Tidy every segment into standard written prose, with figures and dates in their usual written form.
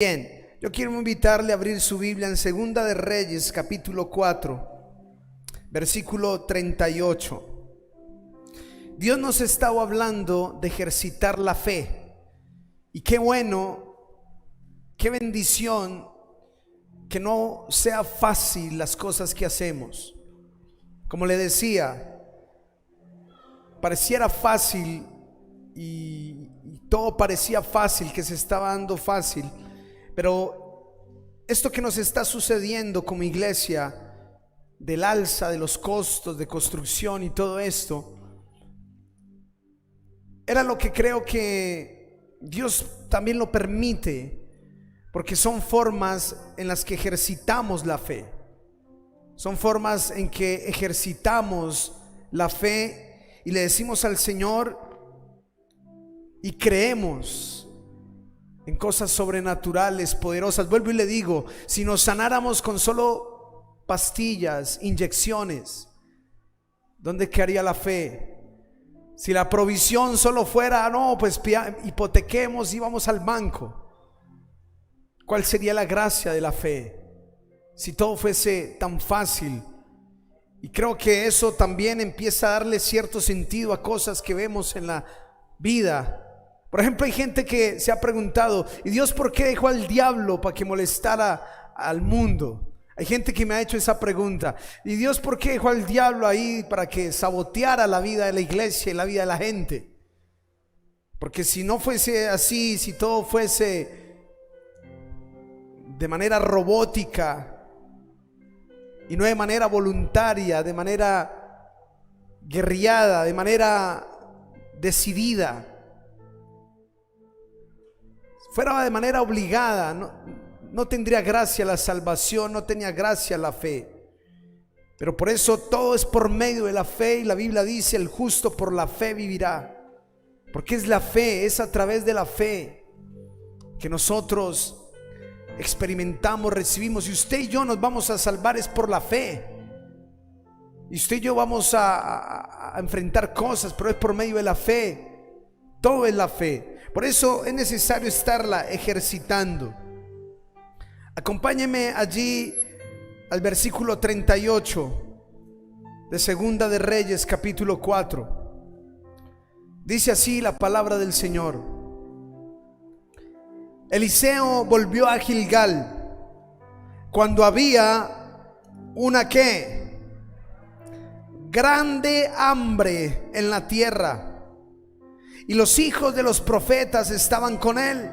Bien, yo quiero invitarle a abrir su Biblia en Segunda de Reyes, capítulo 4, versículo 38. Dios nos estaba hablando de ejercitar la fe. Y qué bueno, qué bendición que no sea fácil las cosas que hacemos. Como le decía, pareciera fácil y todo parecía fácil, que se estaba dando fácil. Pero esto que nos está sucediendo como iglesia, del alza de los costos de construcción y todo esto, era lo que creo que Dios también lo permite, porque son formas en las que ejercitamos la fe. Son formas en que ejercitamos la fe y le decimos al Señor y creemos en cosas sobrenaturales, poderosas. Vuelvo y le digo, si nos sanáramos con solo pastillas, inyecciones, ¿dónde quedaría la fe? Si la provisión solo fuera, no, pues hipotequemos y vamos al banco. ¿Cuál sería la gracia de la fe? Si todo fuese tan fácil. Y creo que eso también empieza a darle cierto sentido a cosas que vemos en la vida. Por ejemplo, hay gente que se ha preguntado, ¿y Dios por qué dejó al diablo para que molestara al mundo? Hay gente que me ha hecho esa pregunta. ¿Y Dios por qué dejó al diablo ahí para que saboteara la vida de la iglesia y la vida de la gente? Porque si no fuese así, si todo fuese de manera robótica y no de manera voluntaria, de manera guerrillada, de manera decidida, fuera de manera obligada, no tendría gracia la salvación, no tenía gracia la fe. Pero por eso todo es por medio de la fe, y la Biblia dice: el justo por la fe vivirá. Porque es la fe, es a través de la fe que nosotros experimentamos, recibimos. Y usted y yo nos vamos a salvar es por la fe. Y usted y yo vamos a enfrentar cosas, pero es por medio de la fe. Todo es la fe. Por eso es necesario estarla ejercitando. Acompáñeme allí al versículo 38 de Segunda de Reyes, capítulo 4. Dice así la palabra del Señor: Eliseo volvió a Gilgal cuando había una ¿qué? Grande hambre en la tierra, y los hijos de los profetas estaban con él.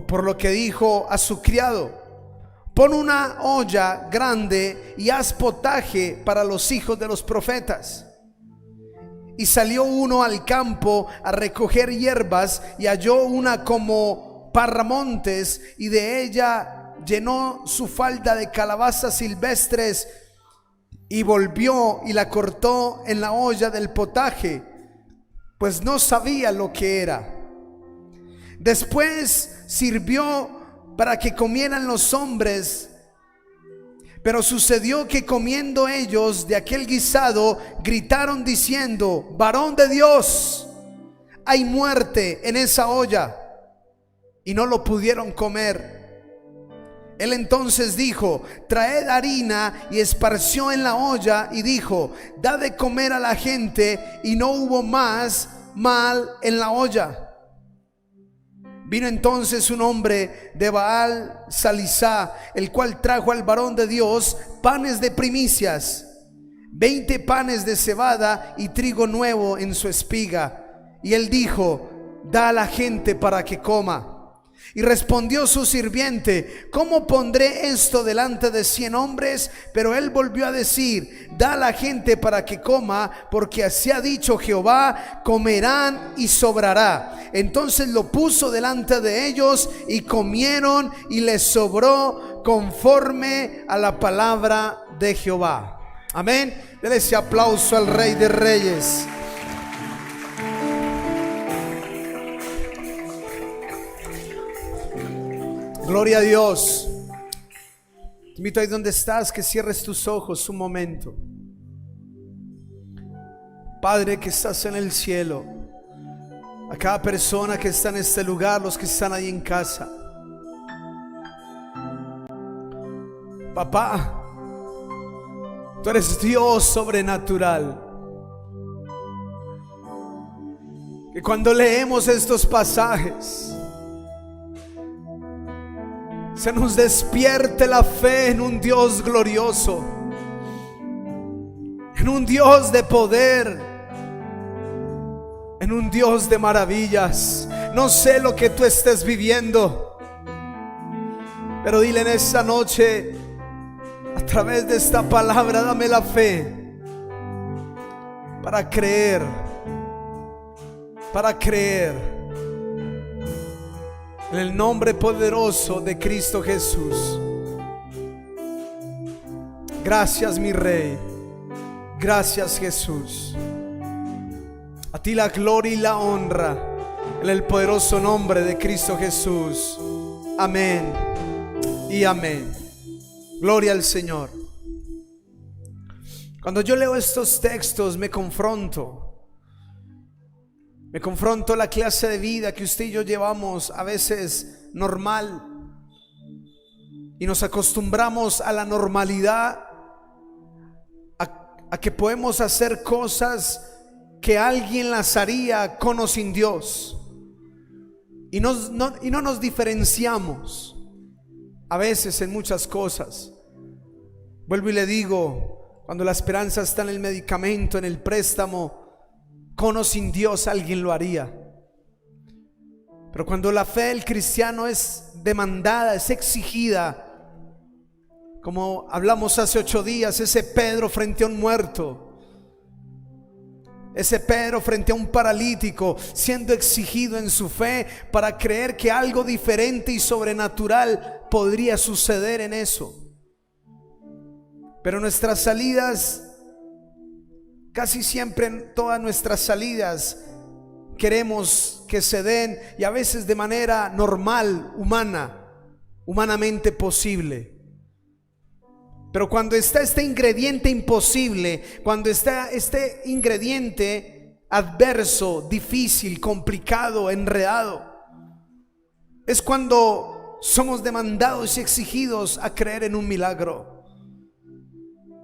Por lo que dijo a su criado: pon una olla grande y haz potaje para los hijos de los profetas. Y salió uno al campo a recoger hierbas, y halló una como parramontes, y de ella llenó su falda de calabazas silvestres, y volvió y la cortó en la olla del potaje, pues no sabía lo que era. Después sirvió para que comieran los hombres, pero sucedió que comiendo ellos de aquel guisado, gritaron diciendo: varón de Dios, hay muerte en esa olla. Y no lo pudieron comer. Él entonces dijo: traed harina, y esparció en la olla, y dijo: da de comer a la gente. Y no hubo más mal en la olla. Vino entonces un hombre de Baal Salisá, el cual trajo al varón de Dios panes de primicias, 20 panes de cebada y trigo nuevo en su espiga. Y él dijo: da a la gente para que coma. Y respondió su sirviente: ¿cómo pondré esto delante de 100 hombres? Pero él volvió a decir: da a la gente para que coma, porque así ha dicho Jehová: comerán y sobrará. Entonces lo puso delante de ellos, y comieron, y les sobró conforme a la palabra de Jehová. Amén. Denle ese aplauso al Rey de Reyes. Gloria a Dios. Te invito ahí donde estás que cierres tus ojos un momento. Padre que estás en el cielo, a cada persona que está en este lugar, los que están ahí en casa. Papá, tú eres Dios sobrenatural. Que cuando leemos estos pasajes se nos despierte la fe en un Dios glorioso, en un Dios de poder, en un Dios de maravillas. No sé lo que tú estés viviendo, pero dile en esta noche, a través de esta palabra, dame la fe para creer, en el nombre poderoso de Cristo Jesús. Gracias, mi Rey. Gracias, Jesús. A ti la gloria y la honra, en el poderoso nombre de Cristo Jesús. Amén y amén. Gloria al Señor. Cuando yo leo estos textos me confronto la clase de vida que usted y yo llevamos a veces normal, y nos acostumbramos a la normalidad, a que podemos hacer cosas que alguien las haría con o sin Dios, y no nos diferenciamos a veces en muchas cosas. Vuelvo y le digo, cuando la esperanza está en el medicamento, en el préstamo, con o sin Dios alguien lo haría. Pero cuando la fe del cristiano es demandada, es exigida, como hablamos hace 8 días, ese Pedro frente a un muerto, ese Pedro frente a un paralítico, siendo exigido en su fe para creer que algo diferente y sobrenatural podría suceder en eso. Pero nuestras salidas, casi siempre en todas nuestras salidas, queremos que se den, y a veces de manera normal, humanamente posible. Pero cuando está este ingrediente imposible, cuando está este ingrediente adverso, difícil, complicado, enredado, es cuando somos demandados y exigidos a creer en un milagro,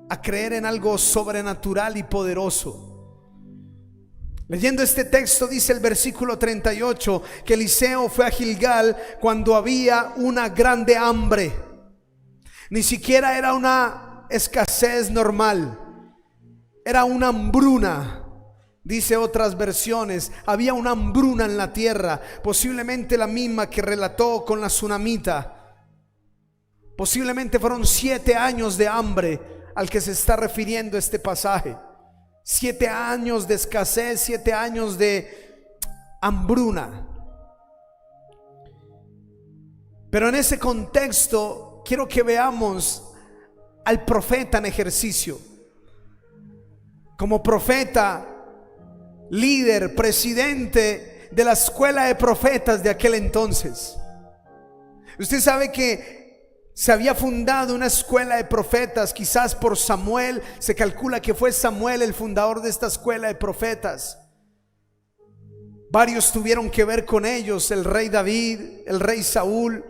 a creer en algo sobrenatural y poderoso. Leyendo este texto, dice el versículo 38 que Eliseo fue a Gilgal cuando había una grande hambre. Ni siquiera era una escasez normal, era una hambruna. Dice otras versiones, había una hambruna en la tierra, posiblemente la misma que relató con la tsunamita. Posiblemente fueron 7 años de hambre al que se está refiriendo este pasaje. 7 años de escasez, 7 años de hambruna. Pero en ese contexto quiero que veamos al profeta en ejercicio. Como profeta, líder, presidente de la escuela de profetas de aquel entonces. Usted sabe que se había fundado una escuela de profetas, quizás por Samuel. Se calcula que fue Samuel el fundador de esta escuela de profetas. Varios tuvieron que ver con ellos, el rey David, el rey Saúl.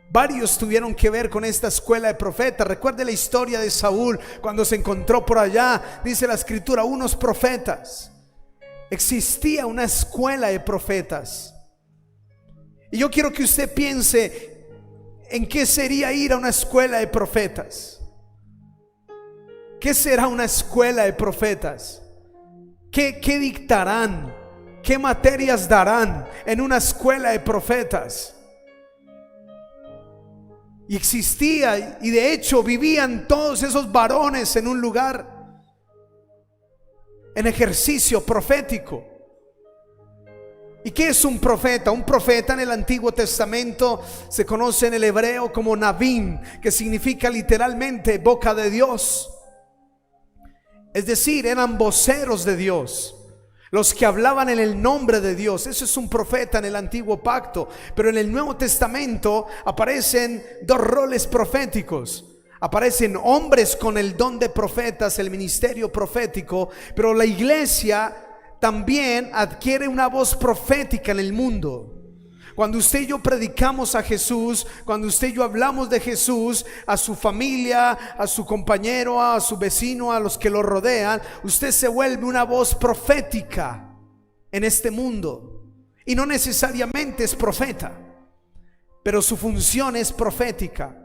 Varios tuvieron que ver con esta escuela de profetas. Recuerde la historia de Saúl cuando se encontró por allá. Dice la escritura, unos profetas. Existía una escuela de profetas. Y yo quiero que usted piense en qué sería ir a una escuela de profetas. ¿Qué será una escuela de profetas? ¿Qué dictarán? ¿Qué materias darán en una escuela de profetas? Y existía, y de hecho vivían todos esos varones en un lugar, en ejercicio profético. ¿Y qué es un profeta? Un profeta en el Antiguo Testamento se conoce en el hebreo como Nabim, que significa literalmente boca de Dios. Es decir, eran voceros de Dios, los que hablaban en el nombre de Dios. Eso es un profeta en el Antiguo Pacto. Pero en el Nuevo Testamento aparecen 2 roles proféticos. Aparecen hombres con el don de profetas, el ministerio profético. Pero la iglesia también adquiere una voz profética en el mundo. Cuando usted y yo predicamos a Jesús, cuando usted y yo hablamos de Jesús a su familia, a su compañero, a su vecino, a los que lo rodean, usted se vuelve una voz profética en este mundo. Y no necesariamente es profeta, pero su función es profética.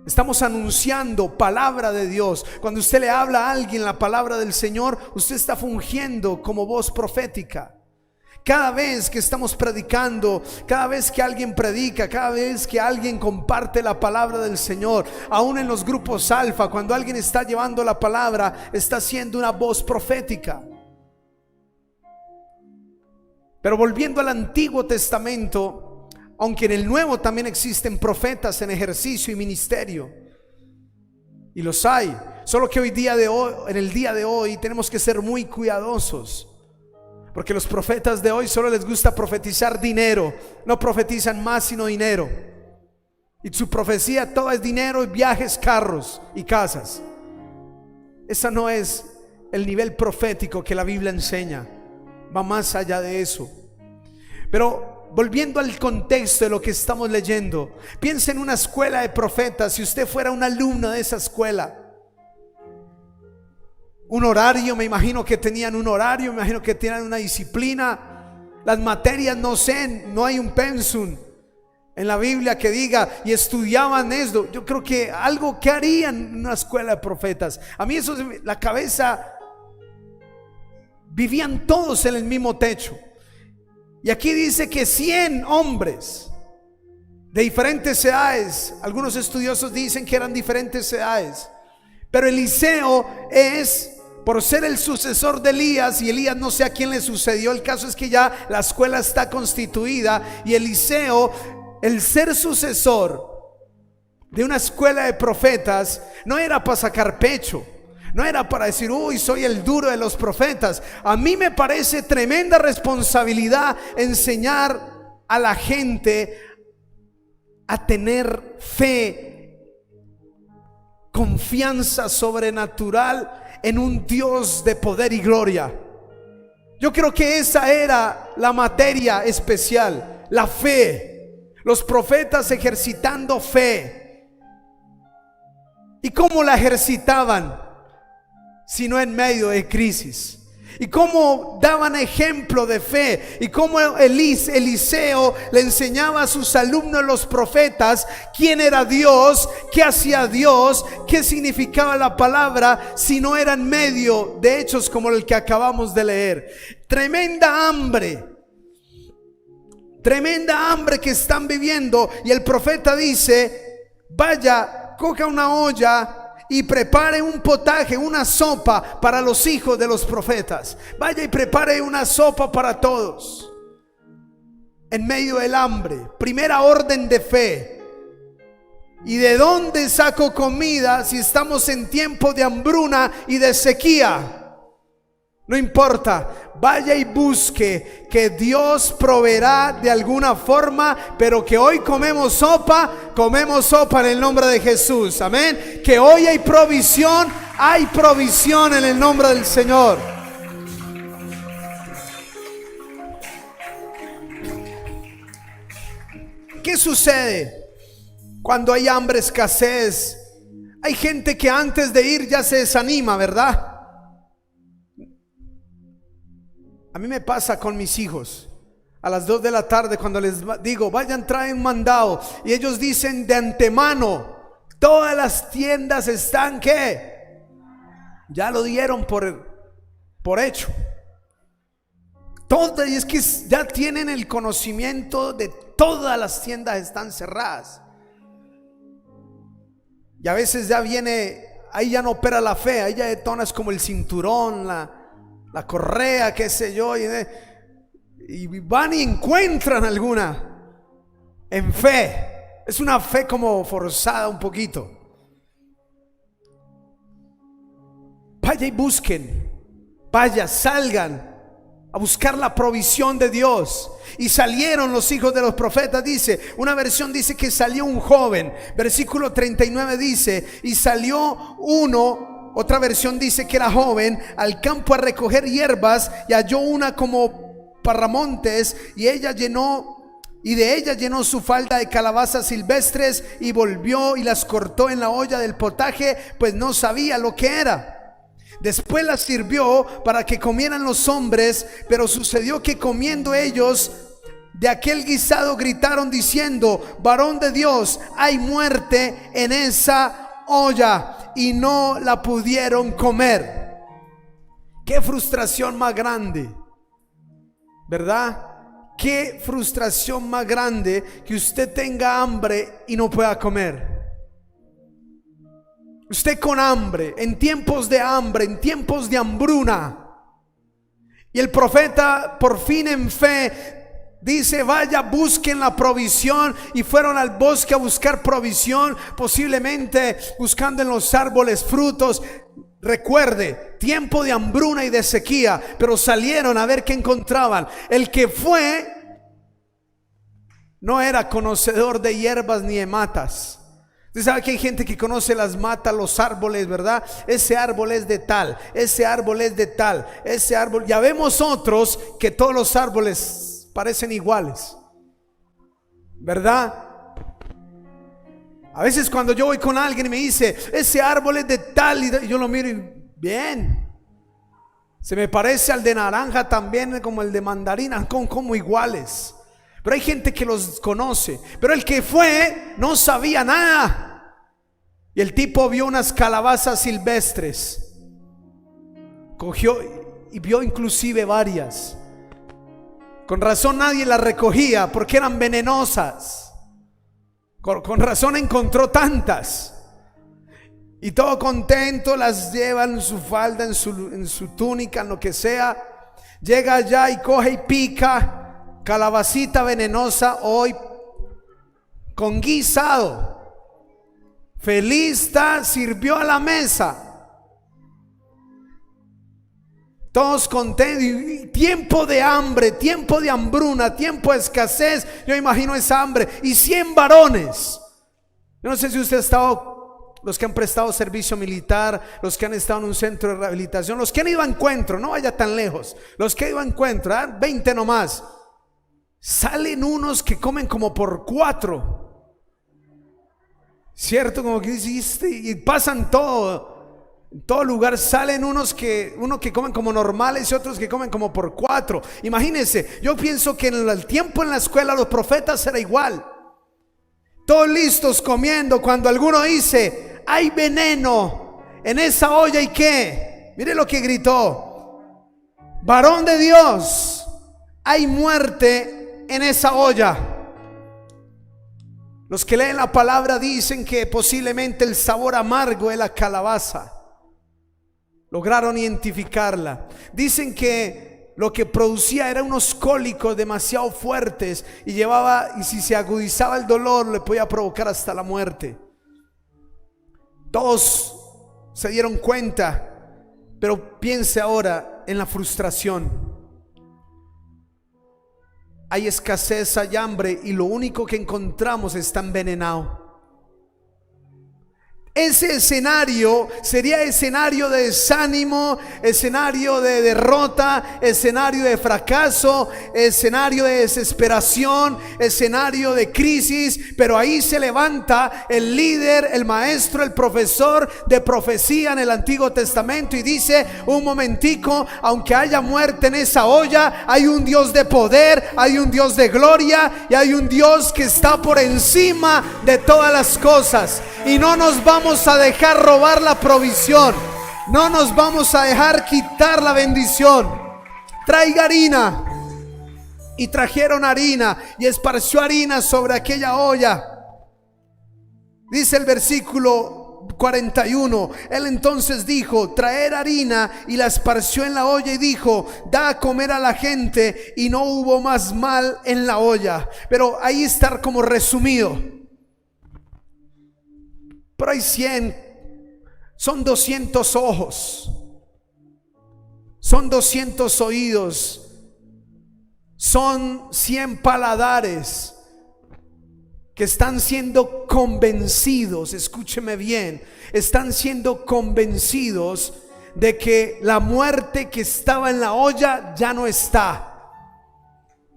Estamos anunciando palabra de Dios. Cuando usted le habla a alguien la palabra del Señor, usted está fungiendo como voz profética. Cada vez que estamos predicando, cada vez que alguien predica, cada vez que alguien comparte la palabra del Señor, aún en los grupos alfa, cuando alguien está llevando la palabra, está siendo una voz profética. Pero volviendo al Antiguo Testamento, aunque en el Nuevo también existen profetas en ejercicio y ministerio, y los hay, solo que en el día de hoy tenemos que ser muy cuidadosos. Porque los profetas de hoy solo les gusta profetizar dinero. No profetizan más sino dinero. Y su profecía todo es dinero y viajes, carros y casas. Ese no es el nivel profético que la Biblia enseña. Va más allá de eso. Pero volviendo al contexto de lo que estamos leyendo, piensa en una escuela de profetas. Si usted fuera un alumno de esa escuela, un horario, me imagino que tenían un horario, me imagino que tenían una disciplina. Las materias, no sé, no hay un pensum en la Biblia que diga y estudiaban esto. Yo creo que algo que harían en una escuela de profetas. A mí eso, la cabeza, vivían todos en el mismo techo. Y aquí dice que 100 hombres de diferentes edades. Algunos estudiosos dicen que eran diferentes edades. Pero Eliseo es, por ser el sucesor de Elías, y Elías no sé a quién le sucedió, el caso es que ya la escuela está constituida, y Eliseo, el ser sucesor de una escuela de profetas, no era para sacar pecho, no era para decir, uy, soy el duro de los profetas. A mí me parece tremenda responsabilidad enseñar a la gente a tener fe, confianza sobrenatural en un Dios de poder y gloria. Yo creo que esa era la materia especial, la fe. Los profetas ejercitando fe. ¿Y cómo la ejercitaban? Sino en medio de crisis. Y cómo daban ejemplo de fe, y cómo Eliseo le enseñaba a sus alumnos, los profetas, quién era Dios, qué hacía Dios, qué significaba la palabra, si no era en medio de hechos como el que acabamos de leer. Tremenda hambre que están viviendo, y el profeta dice: vaya, coja una olla y prepare un potaje, una sopa para los hijos de los profetas. Vaya y prepare una sopa para todos en medio del hambre. Primera orden de fe. ¿Y de dónde saco comida si estamos en tiempo de hambruna y de sequía? No importa, vaya y busque, que Dios proveerá de alguna forma, pero que hoy comemos sopa en el nombre de Jesús, amén. Que hoy hay provisión en el nombre del Señor. ¿Qué sucede cuando hay hambre, escasez? Hay gente que antes de ir ya se desanima, ¿verdad? A mí me pasa con mis hijos. A las 2 de la tarde, cuando les digo, vayan, traen mandado, y ellos dicen de antemano, todas las tiendas están, ¿qué? Ya lo dieron por hecho. Todo, y es que ya tienen el conocimiento de todas las tiendas están cerradas. Y a veces ya viene, ahí ya no opera la fe, ahí ya detonas como el cinturón, la correa, qué sé yo, y van y encuentran alguna en fe. Es una fe como forzada un poquito. Vaya y busquen, vaya, salgan a buscar la provisión de Dios. Y salieron los hijos de los profetas, dice, una versión dice que salió un joven. Versículo 39 dice, y salió uno Otra versión dice que era joven, al campo a recoger hierbas y halló una como parramontes y de ella llenó su falda de calabazas silvestres y volvió y las cortó en la olla del potaje, pues no sabía lo que era. Después las sirvió para que comieran los hombres, pero sucedió que comiendo ellos de aquel guisado gritaron diciendo: varón de Dios, hay muerte en esa olla, y no la pudieron comer. Qué frustración más grande, ¿verdad? Qué frustración más grande que usted tenga hambre y no pueda comer. Usted con hambre, en tiempos de hambre, en tiempos de hambruna, y el profeta por fin en fe dice: vaya, busquen la provisión. Y fueron al bosque a buscar provisión, posiblemente buscando en los árboles frutos. Recuerde, tiempo de hambruna y de sequía, pero salieron a ver qué encontraban. El que fue no era conocedor de hierbas ni de matas. Usted sabe que hay gente que conoce las matas, los árboles, ¿verdad? Ese árbol es de tal, ese árbol es de tal, ese árbol. Ya vemos otros que todos los árboles parecen iguales, ¿verdad? A veces cuando yo voy con alguien y me dice: ese árbol es de tal, y yo lo miro y bien, se me parece al de naranja también, como el de mandarina, como iguales. Pero hay gente que los conoce, pero el que fue no sabía nada. Y el tipo vio unas calabazas silvestres, cogió y vio inclusive varias. Con razón nadie las recogía, porque eran venenosas. Con razón encontró tantas. Y todo contento las lleva en su falda, en su túnica, en lo que sea. Llega allá y coge y pica calabacita venenosa hoy con guisado. Feliz está, sirvió a la mesa. Todos contentos. Y tiempo de hambre, tiempo de hambruna, tiempo de escasez. Yo imagino esa hambre. Y 100 varones. Yo no sé si usted ha estado, los que han prestado servicio militar, los que han estado en un centro de rehabilitación, los que han ido a encuentro, no vaya tan lejos, los que han ido a encuentro, 20 nomás. Salen unos que comen como por 4, ¿cierto? Como que hiciste, y pasan todo. En todo lugar salen unos que comen como normales y otros que comen como por 4. Imagínense, yo pienso que en el tiempo en la escuela los profetas era igual. Todos listos comiendo, cuando alguno dice: hay veneno en esa olla. ¿Y qué? Mire lo que gritó: varón de Dios, hay muerte en esa olla. Los que leen la palabra dicen que posiblemente el sabor amargo de la calabaza lograron identificarla. Dicen que lo que producía eran unos cólicos demasiado fuertes y si se agudizaba el dolor le podía provocar hasta la muerte. Todos se dieron cuenta, pero piense ahora en la frustración. Hay escasez, hay hambre, y lo único que encontramos está envenenado. Ese escenario sería escenario de desánimo, escenario de derrota, escenario de fracaso, escenario de desesperación, escenario de crisis. Pero ahí se levanta el líder, el maestro, el profesor de profecía en el Antiguo Testamento y dice: un momentico, aunque haya muerte en esa olla, hay un Dios de poder, hay un Dios de gloria y hay un Dios que está por encima de todas las cosas. Y no nos vamos a dejar robar la provisión, no nos vamos a dejar quitar la bendición. Traiga harina. Y trajeron harina, y esparció harina sobre aquella olla. Dice el versículo 41: él entonces dijo: traer harina, y la esparció en la olla y dijo: da a comer a la gente. Y no hubo más mal en la olla. Pero ahí está como resumido. Pero hay 100, son 200 ojos, son 200 oídos, son 100 paladares, que están siendo convencidos, escúcheme bien, están siendo convencidos de que la muerte que estaba en la olla ya no está.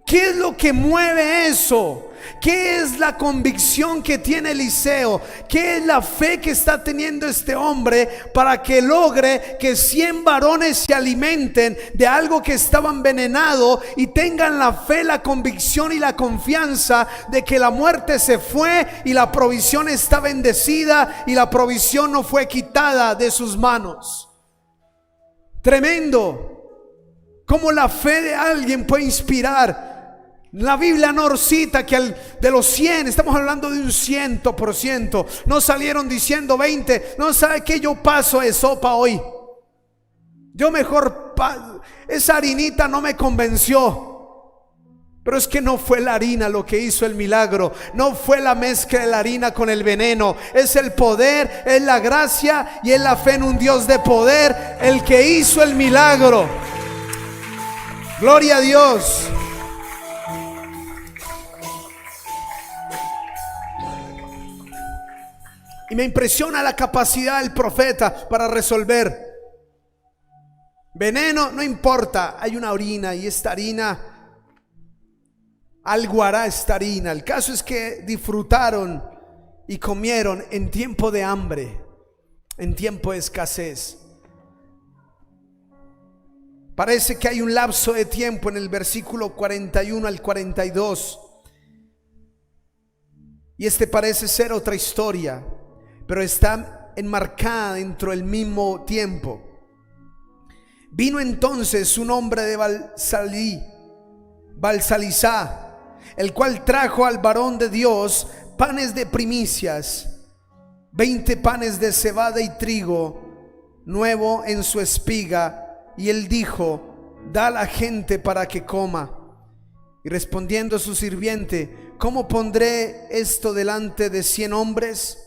¿Qué es lo que mueve eso? ¿Qué es la convicción que tiene Eliseo? ¿Qué es la fe que está teniendo este hombre para que logre que 100 varones se alimenten de algo que estaba envenenado y tengan la fe, la convicción y la confianza de que la muerte se fue y la provisión está bendecida y la provisión no fue quitada de sus manos? Tremendo. Cómo la fe de alguien puede inspirar. La Biblia no cita que de los 100, estamos hablando de un 100%. No salieron diciendo 20. No, sabe que yo paso de sopa hoy. Yo mejor, esa harinita no me convenció. Pero es que no fue la harina lo que hizo el milagro. No fue la mezcla de la harina con el veneno. Es el poder, es la gracia y es la fe en un Dios de poder el que hizo el milagro. Gloria a Dios. Y me impresiona la capacidad del profeta para resolver. Veneno, no importa, hay una harina y esta harina, algo hará esta harina. El caso es que disfrutaron y comieron en tiempo de hambre, en tiempo de escasez. Parece que hay un lapso de tiempo en el versículo 41 al 42. Y parece ser otra historia, pero está enmarcada dentro del mismo tiempo. Vino entonces un hombre de Balsalizá, el cual trajo al varón de Dios panes de primicias, 20 panes de cebada y trigo nuevo en su espiga, y él dijo: da a la gente para que coma. Y respondiendo su sirviente: ¿cómo pondré esto delante de 100 hombres?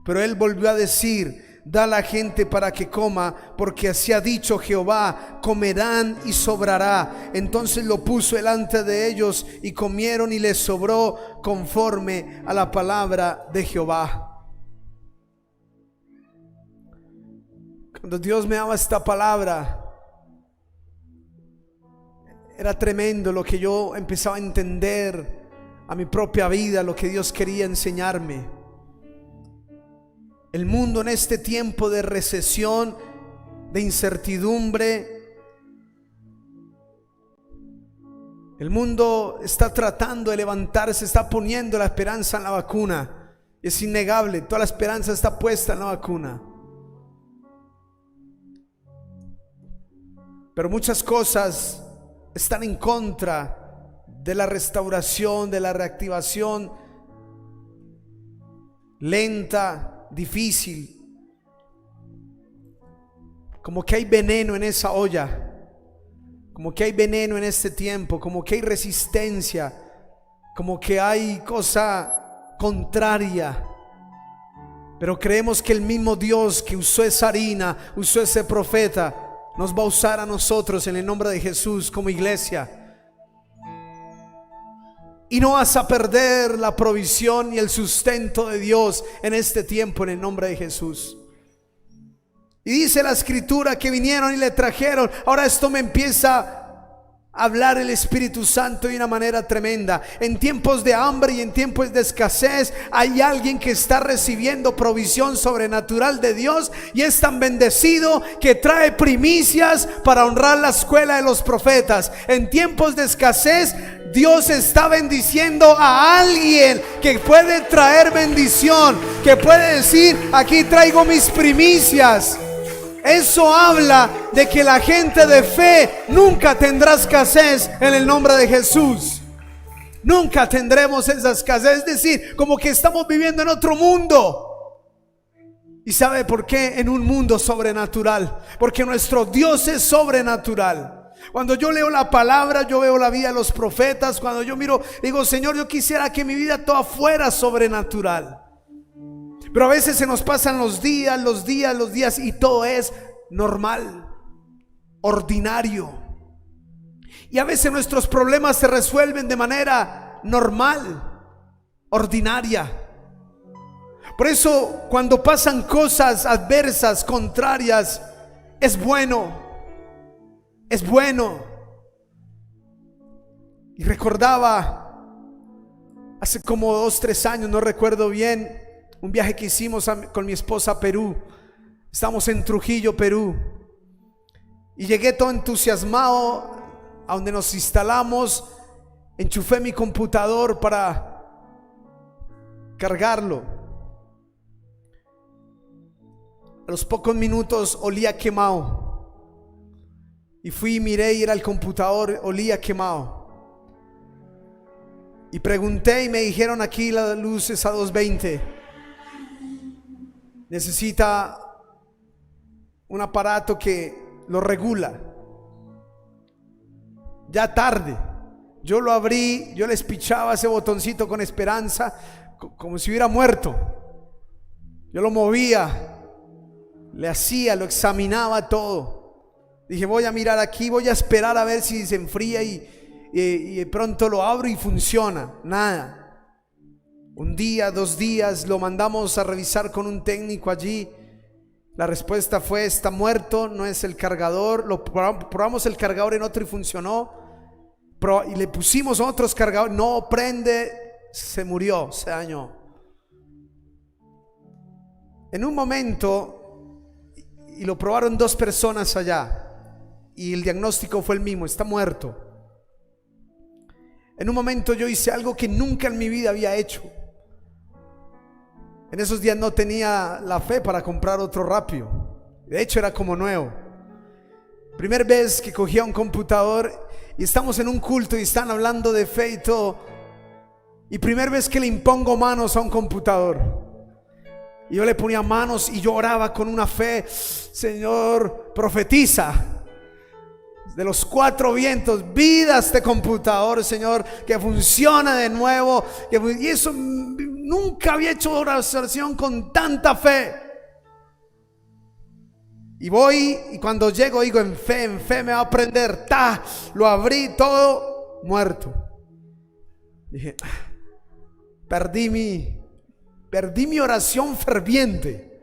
Pero él volvió a decir: da a la gente para que coma, porque así ha dicho Jehová: comerán y sobrará. Entonces lo puso delante de ellos y comieron, y les sobró conforme a la palabra de Jehová. Cuando Dios me daba esta palabra, era tremendo lo que yo empezaba a entender a mi propia vida, lo que Dios quería enseñarme. El mundo en este tiempo de recesión, de incertidumbre, el mundo está tratando de levantarse, está poniendo la esperanza en la vacuna. Es innegable, toda la esperanza está puesta en la vacuna. Pero muchas cosas están en contra de la restauración, de la reactivación lenta, difícil. Como que hay veneno en esa olla, como que hay veneno en este tiempo, como que hay resistencia, como que hay cosa contraria. Pero creemos que el mismo Dios que usó esa harina, usó ese profeta, nos va a usar a nosotros en el nombre de Jesús como iglesia. Y no vas a perder la provisión y el sustento de Dios en este tiempo, en el nombre de Jesús. Y dice la escritura que vinieron y le trajeron. Ahora esto me empieza a hablar el Espíritu Santo de una manera tremenda. En tiempos de hambre y en tiempos de escasez, hay alguien que está recibiendo provisión sobrenatural de Dios, y es tan bendecido que trae primicias para honrar la escuela de los profetas. En tiempos de escasez, Dios está bendiciendo a alguien que puede traer bendición, que puede decir: aquí traigo mis primicias. Eso habla de que la gente de fe nunca tendrá escasez en el nombre de Jesús. Nunca tendremos esa escasez. Es decir, como que estamos viviendo en otro mundo. ¿Y sabe por qué? En un mundo sobrenatural. Porque nuestro Dios es sobrenatural. Cuando yo leo la palabra, yo veo la vida de los profetas. Cuando yo miro, digo: Señor, yo quisiera que mi vida toda fuera sobrenatural. Pero a veces se nos pasan los días y todo es normal, ordinario. Y a veces nuestros problemas se resuelven de manera normal. ordinaria. Por eso cuando pasan cosas adversas, contrarias, es bueno. Es bueno. Y recordaba hace como 2-3 años, no recuerdo bien, un viaje que hicimos con mi esposa a Perú. Estamos en Trujillo, Perú. Y llegué todo entusiasmado a donde nos instalamos. Enchufé mi computador para cargarlo. A los pocos minutos olía quemado. Y fui y miré y era el computador, olía quemado. Y pregunté y me dijeron: aquí la luz es a 220. Necesita un aparato que lo regula. Ya tarde. Yo lo abrí, yo les pichaba ese botoncito con esperanza, como si hubiera muerto. Yo lo movía, le hacía, lo examinaba todo. Dije: voy a mirar aquí, voy a esperar a ver si se enfría y de pronto lo abro y funciona. Nada. Un día, 2 días, lo mandamos a revisar con un técnico allí. La respuesta fue: está muerto, no es el cargador. Lo probamos el cargador en otro y funcionó. Y le pusimos otros cargadores, no prende, se murió, se dañó. En un momento, y lo probaron 2 personas allá, y el diagnóstico fue el mismo: está muerto. En un momento yo hice algo que nunca en mi vida había hecho. En esos días no tenía la fe para comprar otro rápido. De hecho era como nuevo. Primera vez que cogía un computador y estamos en un culto y están hablando de fe y todo. Y primera vez que le impongo manos a un computador. Y yo le ponía manos y yo oraba con una fe: Señor, profetiza de los 4 vientos, vida a este computador, Señor, que funcione de nuevo. Y eso, nunca había hecho oración con tanta fe. Y voy, y cuando llego digo: en fe me va a prender. Lo abrí todo, muerto. Dije: perdí mi oración ferviente.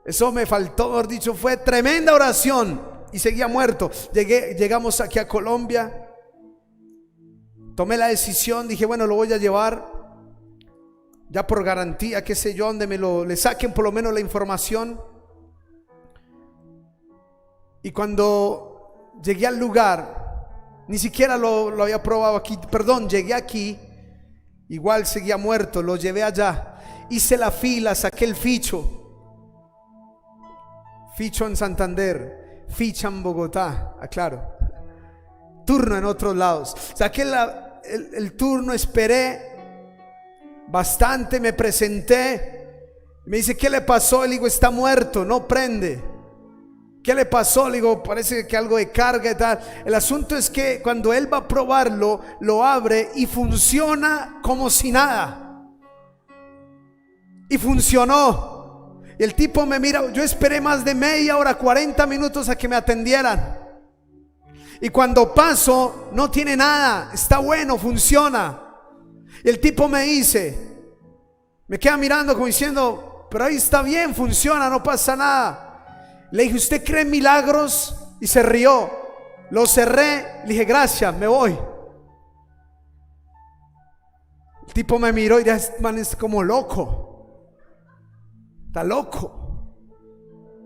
Eso me faltó, mejor dicho, fue tremenda oración. Y seguía muerto. Llegamos aquí a Colombia. Tomé la decisión, dije: bueno, lo voy a llevar ya por garantía, qué sé yo, donde le saquen por lo menos la información. Y cuando llegué al lugar, ni siquiera lo había probado aquí, llegué aquí, igual seguía muerto, lo llevé allá, hice la fila, saqué el ficho en Santander, ficha en Bogotá, aclaro, turno en otros lados, saqué el turno, esperé bastante, me presenté, me dice: ¿qué le pasó? Le digo: está muerto, no prende. ¿Qué le pasó? Le digo: parece que algo de carga y tal. El asunto es que cuando él va a probarlo, lo abre y funciona como si nada. Y funcionó. Y el tipo me mira. Yo esperé más de media hora, 40 minutos a que me atendieran. Y cuando paso, no tiene nada. Está bueno, funciona. Y el tipo me dice, me queda mirando como diciendo: pero ahí está bien, funciona, no pasa nada. Le dije: ¿usted cree en milagros? Y se rió. Lo cerré, le dije: gracias, me voy. El tipo me miró y dijo: este man es como loco. Está loco.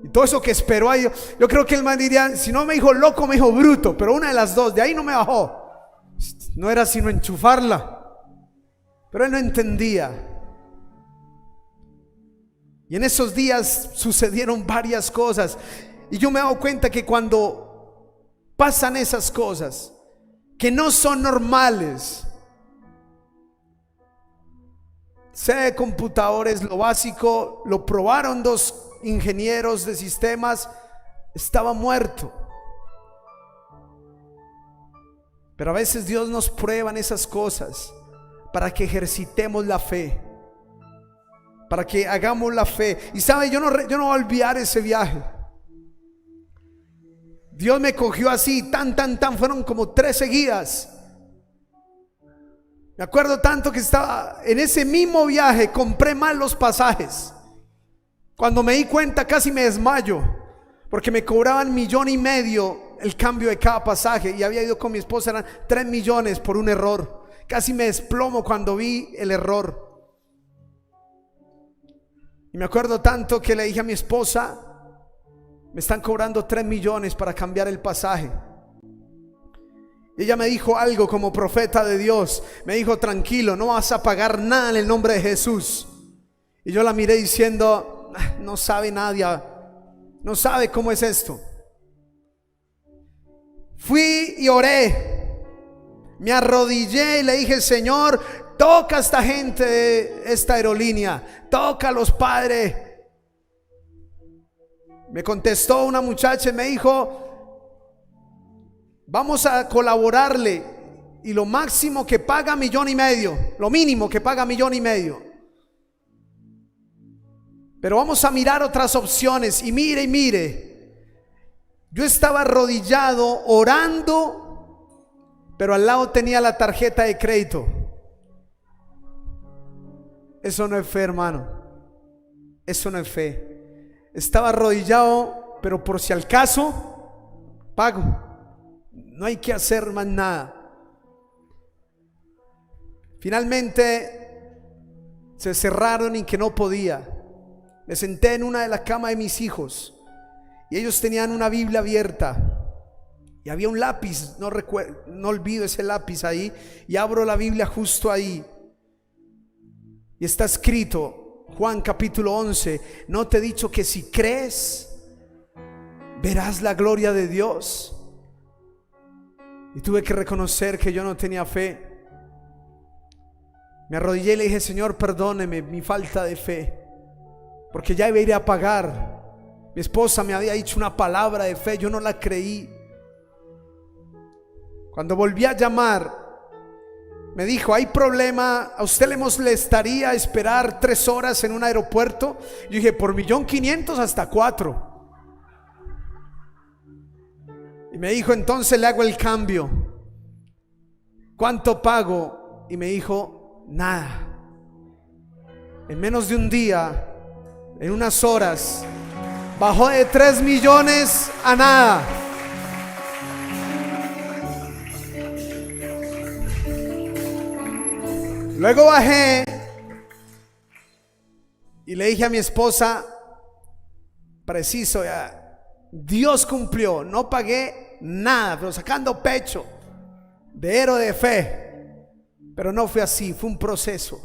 Y todo eso que esperó ahí, yo creo que el man diría: si no me dijo loco, me dijo bruto. Pero una de las dos, de ahí no me bajó. No era sino enchufarla. Pero él no entendía. Y en esos días sucedieron varias cosas. Y yo me he dado cuenta que cuando pasan esas cosas que no son normales, sea de computadores, lo básico, lo probaron 2 ingenieros de sistemas, estaba muerto. Pero a veces Dios nos prueba en esas cosas para que ejercitemos la fe, para que hagamos la fe. Y sabe, yo no voy a olvidar ese viaje. Dios me cogió así, fueron como 3 seguidas. Me acuerdo tanto que estaba en ese mismo viaje, compré mal los pasajes. Cuando me di cuenta casi me desmayo, porque me cobraban 1,5 millones el cambio de cada pasaje, y había ido con mi esposa, eran 3 millones por un error. Casi me desplomo cuando vi el error. Y me acuerdo tanto que le dije a mi esposa: me están cobrando 3 millones para cambiar el pasaje. Y ella me dijo algo como profeta de Dios. Me dijo: tranquilo, no vas a pagar nada en el nombre de Jesús. Y yo la miré diciendo: no sabe nadie, no sabe cómo es esto. Fui y oré, me arrodillé y le dije: Señor, toca a esta gente de esta aerolínea, toca a los padres. Me contestó una muchacha y me dijo: vamos a colaborarle, y lo máximo que paga 1,5 millones, lo mínimo que paga 1,5 millones. Pero vamos a mirar otras opciones. Y mire, yo estaba arrodillado orando, pero al lado tenía la tarjeta de crédito. Eso no es fe, hermano. Eso no es fe. Estaba arrodillado, pero por si al caso, pago. No hay que hacer más nada. Finalmente se cerraron y que no podía. Me senté en una de las camas de mis hijos y ellos tenían una Biblia abierta y había un lápiz, no olvido ese lápiz ahí, y abro la Biblia justo ahí y está escrito, Juan capítulo 11: ¿no te he dicho que si crees verás la gloria de Dios? Y tuve que reconocer que yo no tenía fe. Me arrodillé y le dije: Señor, perdóneme mi falta de fe, porque ya iba a ir a pagar. Mi esposa me había dicho una palabra de fe, yo no la creí. Cuando volví a llamar, me dijo: ¿hay problema? ¿A usted le molestaría esperar 3 horas en un aeropuerto? Yo dije: por 1,500,000 hasta 4. Y me dijo: entonces le hago el cambio. ¿Cuánto pago? Y me dijo: nada. En menos de un día, en unas horas, bajó de 3 millones a nada. Luego bajé y le dije a mi esposa: preciso, ya, Dios cumplió, no pagué nada, pero sacando pecho de héroe de fe. Pero no fue así, fue un proceso.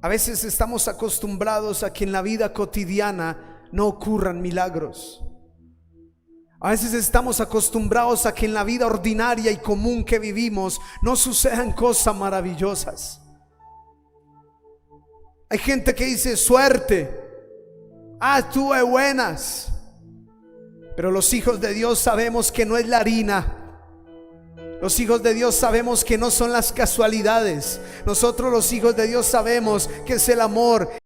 A veces estamos acostumbrados a que en la vida cotidiana no ocurran milagros. A veces estamos acostumbrados a que en la vida ordinaria y común que vivimos no sucedan cosas maravillosas. Hay gente que dice: suerte, tuve buenas. Pero los hijos de Dios sabemos que no es la harina. Los hijos de Dios sabemos que no son las casualidades. Nosotros los hijos de Dios sabemos que es el amor